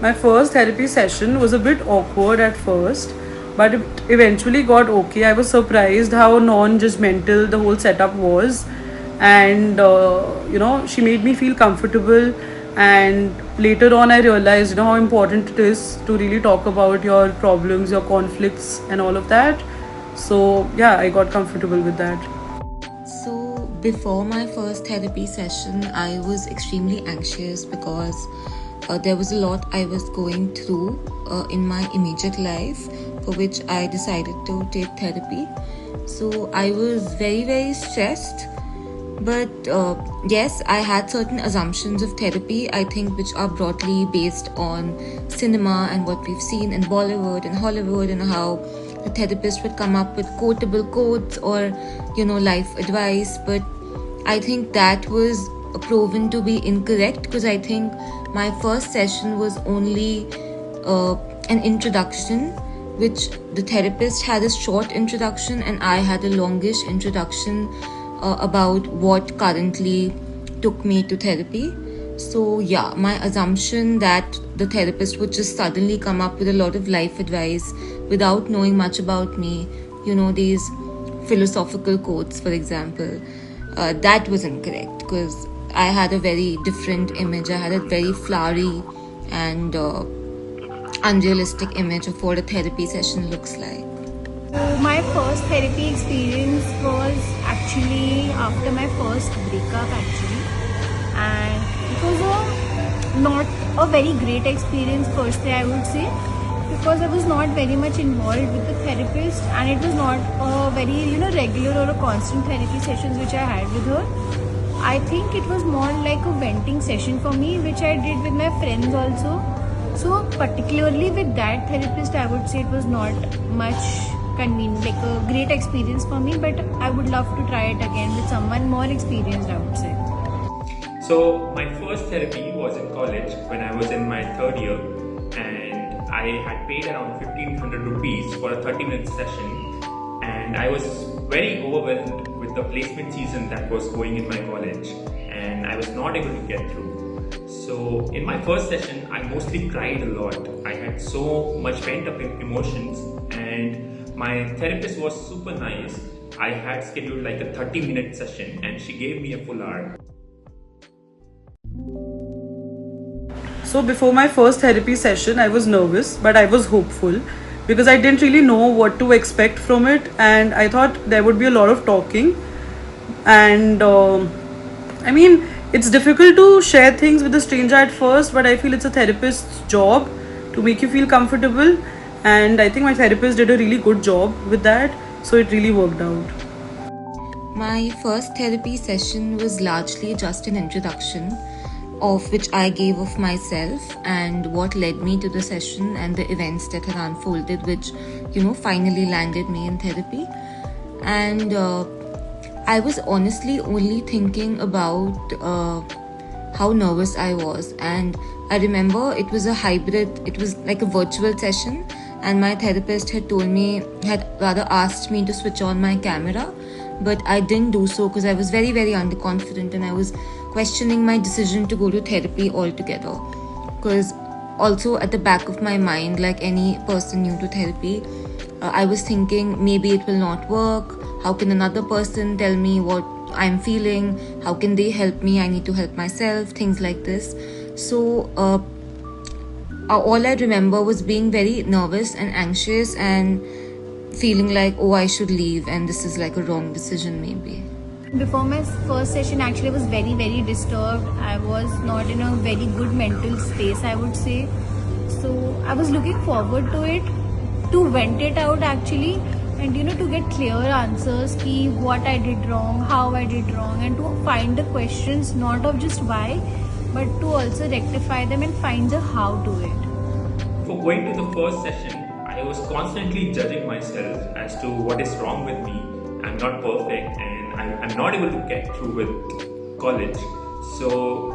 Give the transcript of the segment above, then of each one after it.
My first therapy session was a bit awkward at first, but it eventually got okay. I was surprised how non-judgmental the whole setup was, and she made me feel comfortable. And later on, I realized how important it is to really talk about your problems, your conflicts, and all of that. So yeah, I got comfortable with that. So, before my first therapy session, I was extremely anxious because there was a lot I was going through in my immediate life, for which I decided to take therapy. So, I was very, very stressed. But yes, I had certain assumptions of therapy, I think, which are broadly based on cinema and what we've seen in Bollywood and Hollywood, and how the therapist would come up with quotable quotes or, life advice. But I think that was proven to be incorrect, because I think my first session was only an introduction, which the therapist had a short introduction and I had a longish introduction about what currently took me to therapy. So, yeah, my assumption that the therapist would just suddenly come up with a lot of life advice without knowing much about me, these philosophical quotes, for example, that was incorrect, because I had a very different image. I had a very flowery and unrealistic image of what a therapy session looks like. So my first therapy experience was actually after my first breakup and it was not a very great experience per se, I would say, because I was not very much involved with the therapist, and it was not a very regular or a constant therapy sessions which I had with her. I think it was more like a venting session for me, which I did with my friends also. So particularly with that therapist, I would say it was not much convenient, like a great experience for me, but I would love to try it again with someone more experienced, I would say. So my first therapy was in college when I was in my third year, and I had paid around 1500 rupees for a 30-minute session, and I was very overwhelmed with the placement season that was going in my college, and I was not able to get through. So in my first session, I mostly cried a lot. I had so much pent up emotions, and my therapist was super nice. I had scheduled like a 30-minute session and she gave me a full hour. So before my first therapy session, I was nervous, but I was hopeful because I didn't really know what to expect from it, and I thought there would be a lot of talking. And it's difficult to share things with a stranger at first, but I feel it's a therapist's job to make you feel comfortable, and I think my therapist did a really good job with that, so it really worked out. My first therapy session was largely just an introduction, of which I gave of myself and what led me to the session and the events that had unfolded, which finally landed me in therapy. And I was honestly only thinking about how nervous I was. And I remember it was a hybrid, it was like a virtual session, and my therapist had rather asked me to switch on my camera, but I didn't do so because I was very, very underconfident, and I was questioning my decision to go to therapy altogether. Because also at the back of my mind, like any person new to therapy, I was thinking maybe it will not work. How can another person tell me what I'm feeling? How can they help me? I need to help myself, things like this. So all I remember was being very nervous and anxious and feeling like, oh, I should leave and this is like a wrong decision maybe. Before my first session, actually, I was very, very disturbed. I was not in a very good mental space, I would say. So I was looking forward to it, to vent it out actually, and to get clear answers, ki what I did wrong, how I did wrong, and to find the questions not of just why, but to also rectify them and find the how to it. For going to the first session, I was constantly judging myself as to what is wrong with me. I'm not perfect, and I'm not able to get through with college. So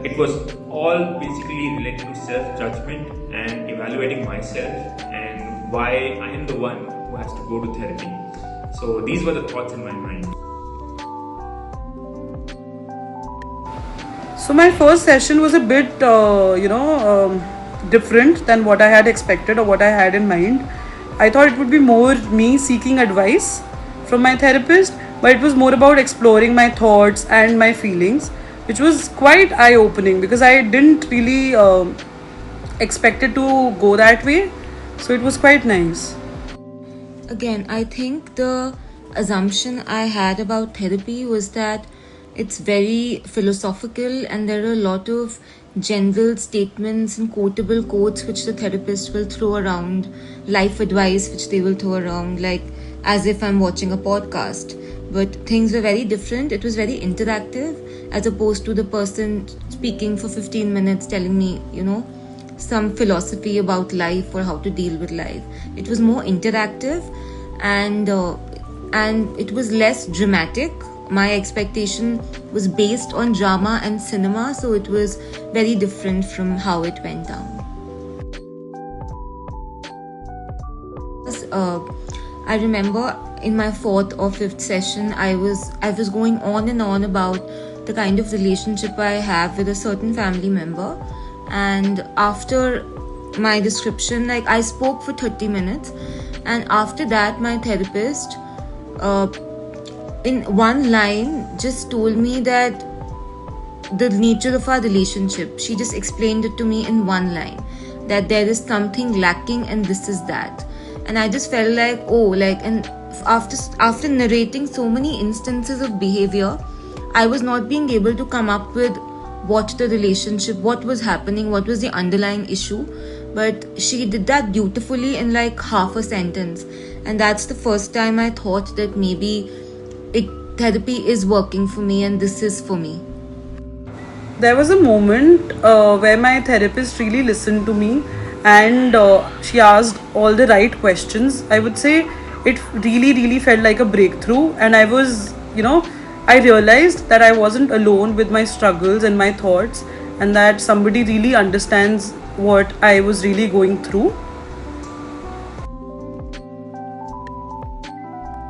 it was all basically related to self-judgment and evaluating myself and why I am the one who has to go to therapy. So these were the thoughts in my mind. So my first session was a bit, different than what I had expected or what I had in mind. I thought it would be more me seeking advice from my therapist, but it was more about exploring my thoughts and my feelings, which was quite eye opening because I didn't really expect it to go that way. So it was quite nice. Again, I think the assumption I had about therapy was that it's very philosophical and there are a lot of general statements and quotable quotes which the therapist will throw around, life advice which they will throw around, like as if I'm watching a podcast. But things were very different. It was very interactive as opposed to the person speaking for 15 minutes telling me, some philosophy about life or how to deal with life. It was more interactive and it was less dramatic. My expectation was based on drama and cinema, so it was very different from how it went down. I remember in my 4th or 5th session, I was going on and on about the kind of relationship I have with a certain family member. And after my description, like I spoke for 30 minutes, and after that my therapist in one line just told me that the nature of our relationship, she just explained it to me in one line, that there is something lacking and this is that. And I just felt like, and after narrating so many instances of behavior, I was not being able to come up with what the relationship, what was happening, what was the underlying issue. But she did that beautifully in like half a sentence. And that's the first time I thought that maybe therapy is working for me and this is for me. There was a moment where my therapist really listened to me and she asked all the right questions. I would say it really, really felt like a breakthrough, and I was, I realized that I wasn't alone with my struggles and my thoughts, and that somebody really understands what I was really going through.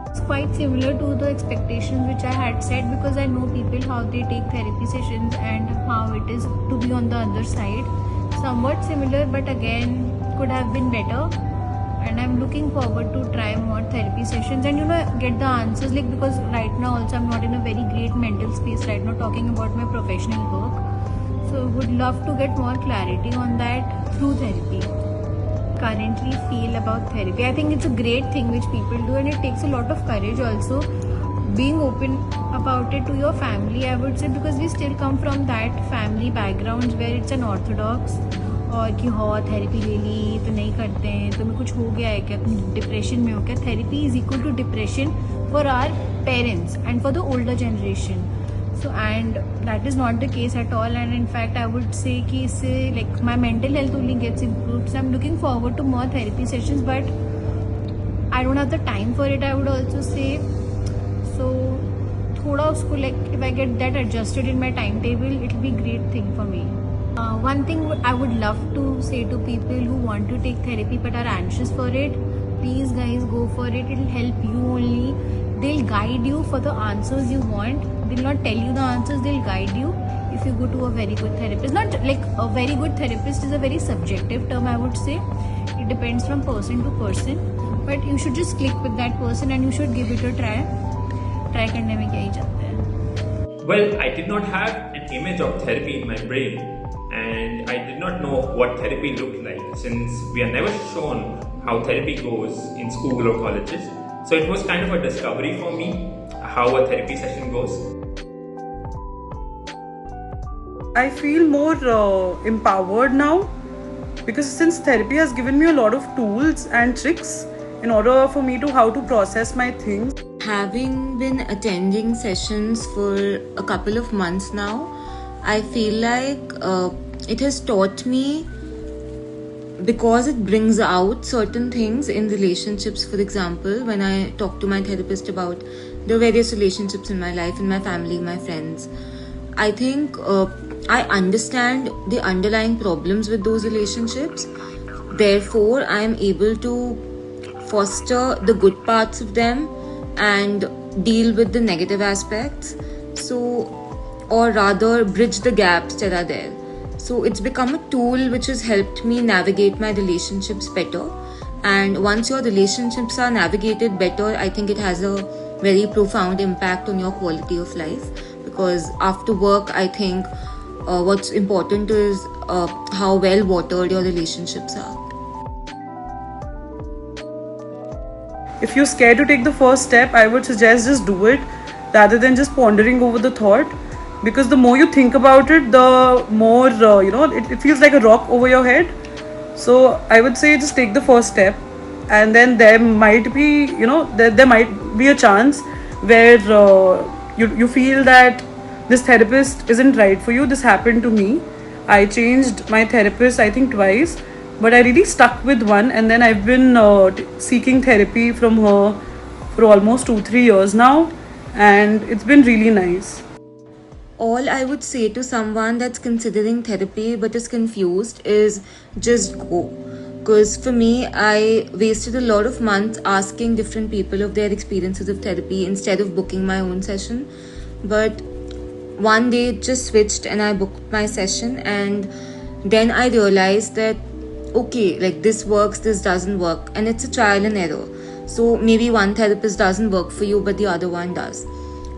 It's quite similar to the expectations which I had set, because I know people how they take therapy sessions and how it is to be on the other side. Somewhat similar, but again could have been better. And I'm looking forward to try more therapy sessions and get the answers, like, because right now also I'm not in a very great mental space right now talking about my professional work, so would love to get more clarity on that through therapy. Currently feel about therapy, I think it's a great thing which people do, and it takes a lot of courage also being open about it to your family, I would say, because we still come from that family backgrounds where it's an orthodox, और कि therapy ले ली तो नहीं करते हैं, तुम्हें कुछ हो गया है क्या, तुम डिप्रेशन में हो क्या. Therapy is equal to depression for our parents and for the older generation. So and that is not the case at all. And in fact I would say कि इससे like my mental health only gets improved. So I am looking forward to more therapy sessions, but I don't have the time for it, I would also say. So थोड़ा उसको like if I get that adjusted in my time table, it will be great thing for me. One thing I would love to say to people who want to take therapy but are anxious for it, please guys go for it. It'll help you only. They'll guide you for the answers you want. They'll not tell you the answers, they'll guide you if you go to a very good therapist. Not like a very good therapist is a very subjective term, I would say. It depends from person to person, but you should just click with that person and you should give it a try. Try करने में क्या ही जाता है. Well, I did not have an image of therapy in my brain. And I did not know what therapy looked like, since we are never shown how therapy goes in school or colleges. So it was kind of a discovery for me how a therapy session goes. I feel more empowered now, because since therapy has given me a lot of tools and tricks in order for me to how to process my things. Having been attending sessions for a couple of months now, I feel like it has taught me, because it brings out certain things in relationships. For example, when I talk to my therapist about the various relationships in my life, in my family, my friends, I think I understand the underlying problems with those relationships. Therefore, I am able to foster the good parts of them and deal with the negative aspects. Or rather bridge the gaps that are there. So it's become a tool which has helped me navigate my relationships better. And once your relationships are navigated better, I think it has a very profound impact on your quality of life. Because after work, I think what's important is how well watered your relationships are. If you're scared to take the first step, I would suggest just do it rather than just pondering over the thought, because the more you think about it, the more it feels like a rock over your head. So I would say just take the first step, and then there might be there might be a chance where you feel that this therapist isn't right for you. This happened to me. I changed my therapist I think twice, but I really stuck with one, and then I've been seeking therapy from her for almost 2-3 years now, and it's been really nice. All I would say to someone that's considering therapy but is confused is just go. Because for me, I wasted a lot of months asking different people of their experiences of therapy instead of booking my own session. But one day it just switched and I booked my session, and then I realized that okay, like this works, this doesn't work, and it's a trial and error. So maybe one therapist doesn't work for you but the other one does.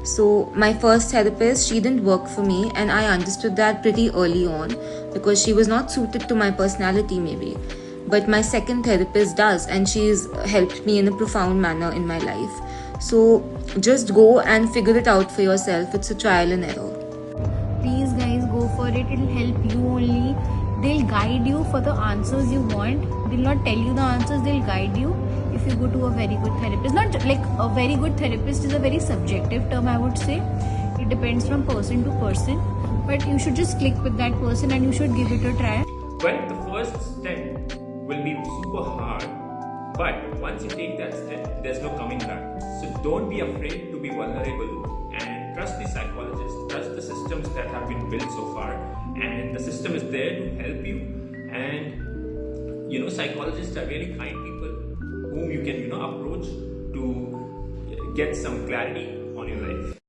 So my first therapist, she didn't work for me, and I understood that pretty early on because she was not suited to my personality maybe. But my second therapist does, and she's helped me in a profound manner in my life. So just go and figure it out for yourself. It's a trial and error. Please guys, go for it. It'll help you only. They'll guide you for the answers you want. They'll not tell you the answers, they'll guide you if you go to a very good therapist. Not like a very good therapist is a very subjective term, I would say. It depends from person to person, but you should just click with that person and you should give it a try. Well, the first step will be super hard, but once you take that step, there's no coming back. So don't be afraid to be vulnerable, and trust the psychologist, trust the systems that have been built so far, and the system is there to help you. And psychologists are really kind people whom you can approach to get some clarity on your life.